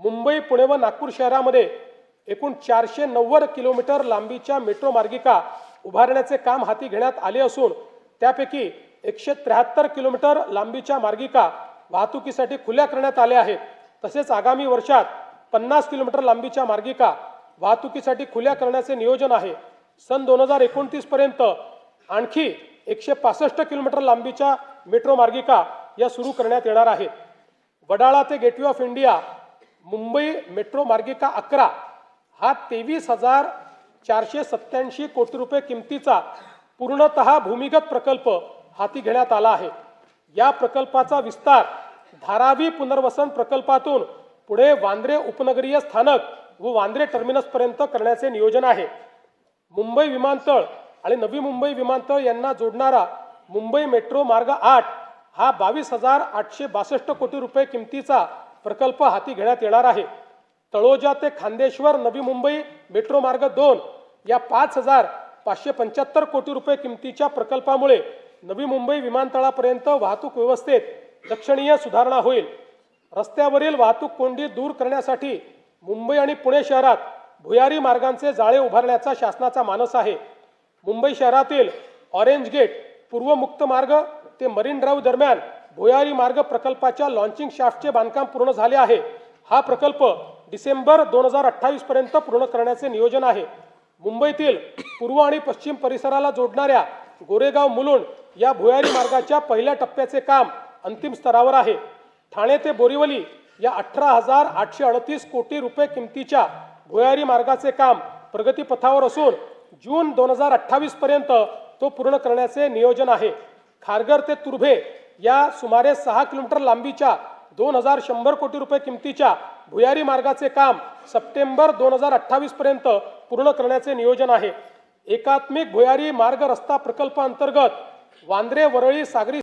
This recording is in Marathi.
मुंबई, पुणे व नागपूर शहरामध्ये एकूण 490 किलोमीटर लांबीच्या मेट्रो मार्गिका उभारण्याचे काम हाती घेण्यात आले असून त्यापैकी 173 किलोमीटर लांबीच्या मार्गिका वाहतुकीसाठी खुल्या करण्यात आल्या आहेत। तसेच आगामी वर्षात 50 किलोमीटर लांबीच्या मार्गिका वाहतुकीसाठी खुल्या करण्याचे नियोजन आहे। सन 2029 पर्यंत आणखी 165 किलोमीटर लांबीच्या मेट्रो मार्गिका या सुरू करण्यात येणार आहेत। वडाळा ते gateway of India Mumbai metro मार्गिका 11 हा 23,487 कोटी रुपये किमतीचा पूर्णतः भूमिगत प्रकल्प हाती घेण्यात आला आहे। या प्रकल्पाचा विस्तार धारावी पुनर्वसन प्रकल्पातून पुढे वांद्रे उपनगरीय स्थानक व वांद्रे टर्मिनस पर्यंत करण्याचे नियोजन आहे। मुंबई विमानतळ आणि नवी मुंबई विमानतळ यांना जोडणारा मुंबई मेट्रो मार्ग 8 हा 22,862 कोटी रुपये किमतीचा प्रकल्प हाती घेण्यात येणार आहे। तळोजा ते खांदेश्वर नवी मुंबई मेट्रो मार्ग 2 या 5,575 कोटी रुपये किमतीच्या प्रकल्पामुळे नवी मुंबई विमानतळापर्यंत वाहतूक व्यवस्थेत लक्षणीय सुधारणा होईल। रस्त्यावरील वाहतूक कोंडी दूर करण्यासाठी मुंबई आणि पुणे शहरात भुयारी मार्गांचे जाळे उभारण्याचा शासनाचा मानस आहे। मुंबई शहरातील ऑरेंज गेट पूर्व मुक्त मार्ग ते मरीन ड्राईव्ह दरम्यान भुयारी मार्ग प्रकल्पाच्या लॉन्चिंग शाफ्टचे बांधकाम पूर्ण झाले आहे। हा प्रकल्प डिसेंबर 2028 पर्यंत पूर्ण करण्याचे नियोजन आहे। मुंबईतील पूर्व आणि पश्चिम परिसराला जोडणाऱ्या गोरेगाव मुलुंड या भुयारी मार्गाच्या पहिल्या टप्प्याचे काम अंतिम स्तरावर आहे। ठाणे ते बोरिवली या 18,838 कोटी रुपये किमतीच्या भुयारी मार्गाचे काम प्रगतीपथावर असून जून 2028 पर्यंत तो पूर्ण करण्याचे नियोजन आहे। खारघर ते तुर्भे या सुमारे 6 किलोमीटर लांबीच्या 2,100 कोटी रुपये किमतीच्या भुयारी मार्गाचे काम सप्टेंबर 2028 पर्यंत पूर्ण करण्याचे नियोजन आहे। एकात्मिक भुयारी मार्ग रस्ता प्रकल्प अंतर्गत वांद्रे वरळी सागरी